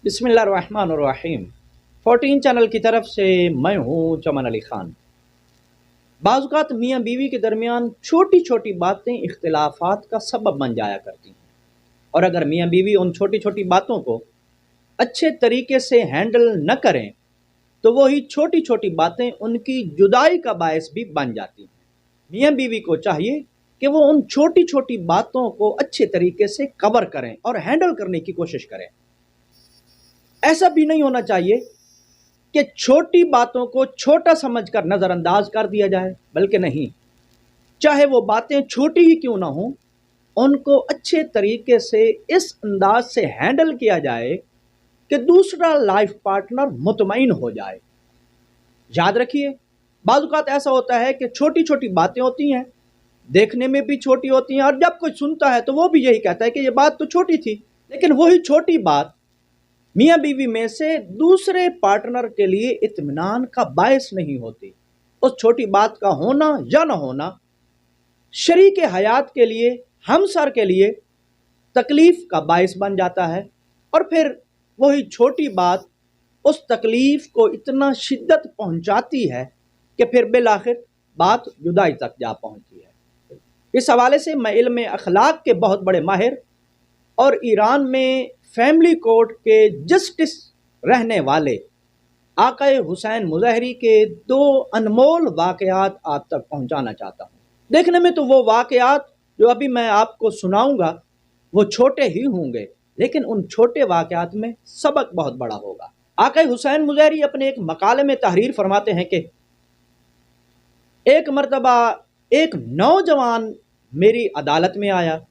बिस्मिल्लाहिर्रहमानिर्रहीम। 14 चैनल की तरफ से मैं हूँ चमन अली खान। बाज़-औक़ात मियाँ बीवी के दरमियान छोटी छोटी बातें इख्तिलाफ़ात का सबब बन जाया करती हैं, और अगर मियाँ बीवी उन छोटी छोटी बातों को अच्छे तरीके से हैंडल न करें तो वही छोटी छोटी बातें उनकी जुदाई का बायस भी बन जाती हैं। मियाँ बीवी को चाहिए कि वो उन छोटी छोटी बातों को अच्छे तरीके से कवर करें और हैंडल करने की कोशिश करें। ऐसा भी नहीं होना चाहिए कि छोटी बातों को छोटा समझकर नज़रअंदाज कर दिया जाए, बल्कि नहीं, चाहे वो बातें छोटी ही क्यों ना हों, उनको अच्छे तरीके से इस अंदाज से हैंडल किया जाए कि दूसरा लाइफ पार्टनर मुतमईन हो जाए। याद रखिए, बाज़ औक़ात ऐसा होता है कि छोटी छोटी बातें होती हैं, देखने में भी छोटी होती हैं, और जब कोई सुनता है तो वो भी यही कहता है कि ये बात तो छोटी थी, लेकिन वही छोटी बात मियाँ बीवी में से दूसरे पार्टनर के लिए इत्मीनान का बायस नहीं होती। उस छोटी बात का होना या न होना शरीक हयात के लिए, हमसर के लिए तकलीफ का बायस बन जाता है, और फिर वही छोटी बात उस तकलीफ को इतना शिद्दत पहुंचाती है कि फिर बिलाखिर बात जुदाई तक जा पहुंचती है। इस हवाले से मैं इल्म अखलाक के बहुत बड़े माहिर और ईरान में फैमिली कोर्ट के जस्टिस रहने वाले आकाए हुसैन मुज़हरी के दो अनमोल वाक़यात आप तक पहुंचाना चाहता हूँ। देखने में तो वो वाक़यात जो अभी मैं आपको सुनाऊंगा वो छोटे ही होंगे, लेकिन उन छोटे वाक़यात में सबक बहुत बड़ा होगा। आकाए हुसैन मुज़हरी अपने एक मकाले में तहरीर फरमाते हैं कि एक मरतबा एक नौजवान मेरी अदालत में आया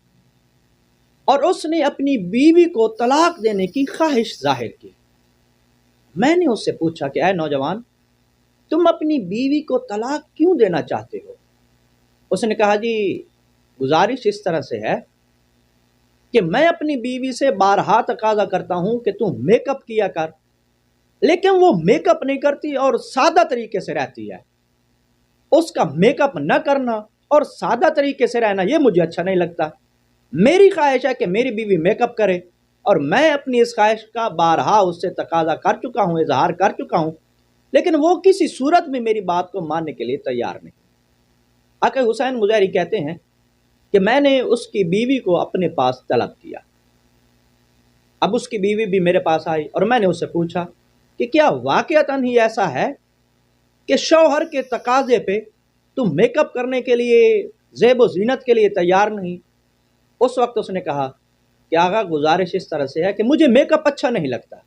और उसने अपनी बीवी को तलाक देने की ख्वाहिश जाहिर की। मैंने उससे पूछा कि ऐ नौजवान, तुम अपनी बीवी को तलाक क्यों देना चाहते हो? उसने कहा, जी गुजारिश इस तरह से है कि मैं अपनी बीवी से बारहा तकाजा करता हूं कि तू मेकअप किया कर, लेकिन वो मेकअप नहीं करती और सादा तरीके से रहती है। उसका मेकअप न करना और सादा तरीके से रहना ये मुझे अच्छा नहीं लगता। मेरी ख्वाहिश है कि मेरी बीवी मेकअप करे, और मैं अपनी इस ख्वाहिश का बारहा उससे तकाजा कर चुका हूँ, इजहार कर चुका हूँ, लेकिन वो किसी सूरत में मेरी बात को मानने के लिए तैयार नहीं। आकाए हुसैन मुज़हरी कहते हैं कि मैंने उसकी बीवी को अपने पास तलब किया। अब उसकी बीवी भी मेरे पास आई और मैंने उससे पूछा कि क्या वाक़अतन ही ऐसा है कि शौहर के तकाजे पे तुम मेकअप करने के लिए, ज़ेब व ज़ीनत के लिए तैयार नहीं? उस वक्त उसने कहा कि आगा, गुजारिश इस तरह से है कि मुझे मेकअप अच्छा नहीं लगता,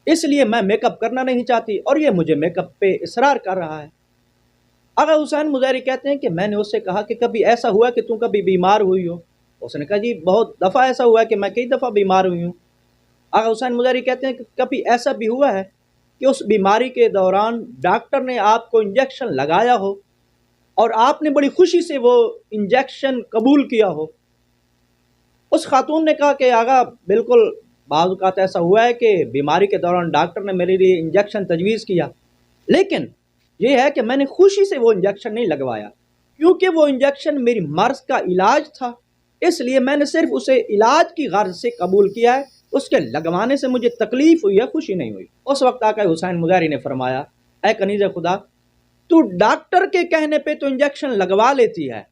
इसलिए मैं मेकअप करना नहीं चाहती, और ये मुझे मेकअप पे इसरार कर रहा है। आगा हुसैन मुज़हरी कहते हैं कि मैंने उससे कहा कि कभी ऐसा हुआ कि तुम कभी बीमार हुई हो? उसने कहा, जी बहुत दफ़ा ऐसा हुआ है कि मैं कई दफ़ा बीमार हुई हूँ। आगा हुसैन मुज़हरी कहते हैं कि कभी ऐसा भी हुआ है कि उस बीमारी के दौरान डॉक्टर ने आपको इंजेक्शन लगाया हो और आपने बड़ी खुशी से वो इंजेक्शन कबूल किया हो? उस खातून ने कहा कि आगा बिल्कुल, बाज़ औक़ात ऐसा हुआ है कि बीमारी के दौरान डॉक्टर ने मेरे लिए इंजेक्शन तजवीज़ किया, लेकिन ये है कि मैंने खुशी से वो इंजेक्शन नहीं लगवाया, क्योंकि वो इंजेक्शन मेरी मर्ज़ का इलाज था, इसलिए मैंने सिर्फ उसे इलाज की गर्ज से कबूल किया है, उसके लगवाने से मुझे तकलीफ़ हुई है, खुशी नहीं हुई। उस वक्त आकाए हुसैन मुज़हरी ने फरमाया, ऐ कनीज़ खुदा, तू डॉक्टर के कहने पे तो इंजेक्शन लगवा लेती है,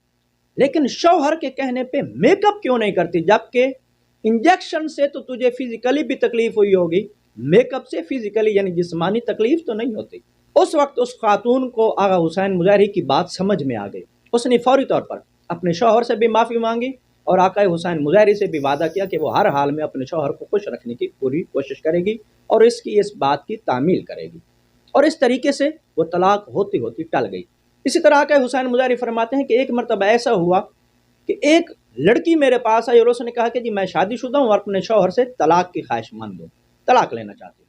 लेकिन शौहर के कहने पे मेकअप क्यों नहीं करती? जबकि इंजेक्शन से तो तुझे फिजिकली भी तकलीफ हुई होगी, मेकअप से फिजिकली यानी जिस्मानी तकलीफ तो नहीं होती। उस वक्त उस खातून को आगा हुसैन मुज़हरी की बात समझ में आ गई। उसने फौरी तौर पर अपने शौहर से भी माफ़ी मांगी और आकाए हुसैन मुज़हरी से भी वादा किया कि वो हर हाल में अपने शौहर को खुश रखने की पूरी कोशिश करेगी और इस बात की तामील करेगी, और इस तरीके से वो तलाक होती होती टल गई। इसी तरह आकाए हुसैन मुज़हरी फरमाते हैं कि एक मरतबा ऐसा हुआ कि एक लड़की मेरे पास आई और उसने कहा कि जी मैं शादीशुदा हूँ और अपने शौहर से तलाक की ख्वाहिशमंद हूँ, तलाक लेना चाहती हूँ।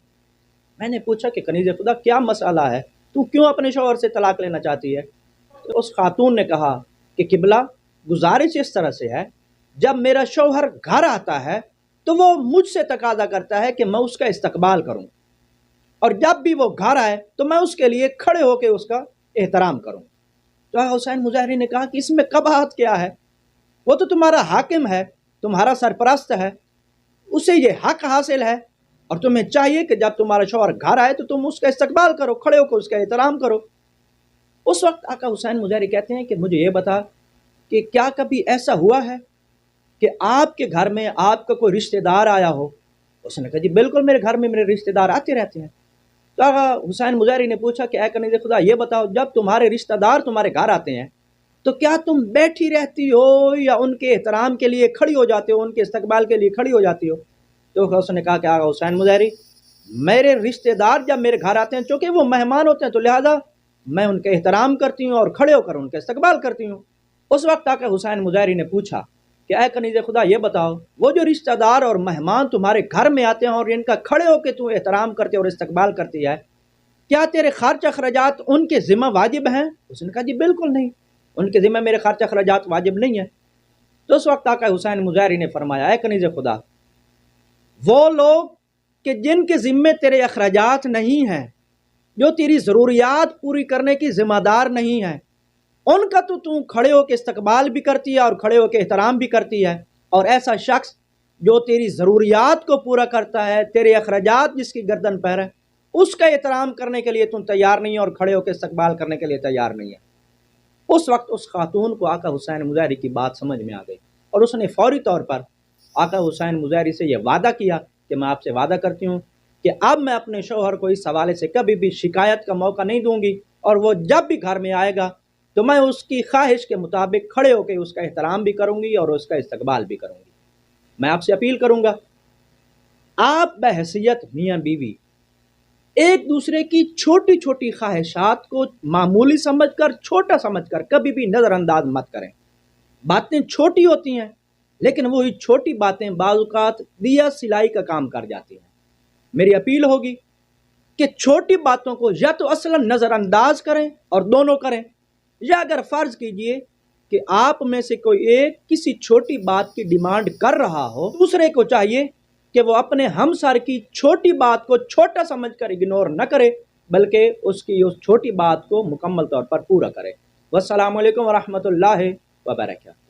मैंने पूछा कि कनीज़ खुदा, क्या मसला है, तू क्यों अपने शौहर से तलाक लेना चाहती है? तो उस खातून ने कहा कि किबला, गुजारिश इस तरह से है, जब मेरा शौहर घर आता है तो वो मुझसे तकाजा करता है कि मैं उसका इस्तकबाल करूं, और जब भी वो घर आए तो मैं उसके लिए खड़े होकर उसका एहतराम करूं। तो हुसैन मुज़हरी ने कहा कि इसमें कबाहत क्या है? वो तो तुम्हारा हाकिम है, तुम्हारा सरपरस्त है, उसे ये हक हासिल है, اور تمہیں چاہیے کہ جب تمہارا شوہر گھر آئے تو تم اس کا استقبال کرو، کھڑے ہو کر اس کا احترام کرو۔ اس وقت آقا حسین مظاہری کہتے ہیں کہ مجھے یہ بتا کہ کیا کبھی ایسا ہوا ہے کہ آپ کے گھر میں آپ کا کوئی رشتہ دار آیا ہو؟ اس نے کہا جی بالکل، میرے گھر میں میرے رشتہ دار آتے رہتے ہیں۔ تو آقا حسین مظاہری نے پوچھا کہ اے کنیز خدا یہ بتاؤ، جب تمہارے رشتہ دار تمہارے گھر آتے ہیں تو کیا تم بیٹھی رہتی ہو یا ان کے احترام کے لیے کھڑی ہو جاتے ہو، ان کے استقبال کے لیے کھڑی ہو جاتی ہو؟ تو اس نے کہا کہ آقا حسین مظاہری میرے رشتہ دار جب میرے گھر آتے ہیں چونکہ وہ مہمان ہوتے ہیں تو لہذا میں ان کا احترام کرتی ہوں اور کھڑے ہو کر ان کا استقبال کرتی ہوں۔ اس وقت آقا حسین مظاہری نے پوچھا کہ اے کنیز خدا یہ بتاؤ، وہ جو رشتہ دار اور مہمان تمہارے گھر میں آتے ہیں اور ان کا کھڑے ہو کے تو احترام کرتے اور استقبال کرتی ہے، کیا تیرے خرچ اخراجات ان کے ذمہ واجب ہیں؟ اس نے کہا جی بالکل نہیں، ان کے ذمہ میرے خرچ اخراجات واجب نہیں ہیں۔ تو اس وقت آقا حسین مظاہری نے فرمایا اے کنیز خدا، وہ لوگ کہ جن کے ذمے تیرے اخراجات نہیں ہیں، جو تیری ضروریات پوری کرنے کی ذمہ دار نہیں ہیں، ان کا تو کھڑے ہو کے استقبال بھی کرتی ہے اور کھڑے ہو کے احترام بھی کرتی ہے، اور ایسا شخص جو تیری ضروریات کو پورا کرتا ہے، تیرے اخراجات جس کی گردن پر ہے، اس کا احترام کرنے کے لیے تم تیار نہیں ہے اور کھڑے ہو کے استقبال کرنے کے لیے تیار نہیں ہے۔ اس وقت اس خاتون کو آقا حسین مظاہری کی بات سمجھ میں آ گئی اور اس نے فوری طور پر آقا حسین مظاہری سے یہ وعدہ کیا کہ میں آپ سے وعدہ کرتی ہوں کہ اب میں اپنے شوہر کو اس حوالے سے کبھی بھی شکایت کا موقع نہیں دوں گی، اور وہ جب بھی گھر میں آئے گا تو میں اس کی خواہش کے مطابق کھڑے ہو کے اس کا احترام بھی کروں گی اور اس کا استقبال بھی کروں گی۔ میں آپ سے اپیل کروں گا، آپ بحیثیت میاں بیوی ایک دوسرے کی چھوٹی چھوٹی خواہشات کو معمولی سمجھ کر، چھوٹا سمجھ کر کبھی بھی نظر انداز مت کریں۔ باتیں چھوٹی ہوتی ہیں لیکن وہی چھوٹی باتیں بعض اوقات دیا سلائی کا کام کر جاتی ہیں۔ میری اپیل ہوگی کہ چھوٹی باتوں کو یا تو اصلاً نظر انداز کریں اور دونوں کریں، یا اگر فرض کیجئے کہ آپ میں سے کوئی ایک کسی چھوٹی بات کی ڈیمانڈ کر رہا ہو، دوسرے کو چاہیے کہ وہ اپنے ہمسر کی چھوٹی بات کو چھوٹا سمجھ کر اگنور نہ کرے، بلکہ اس کی اس چھوٹی بات کو مکمل طور پر پورا کرے۔ والسلام علیکم ورحمۃ اللہ وبرکاتہ۔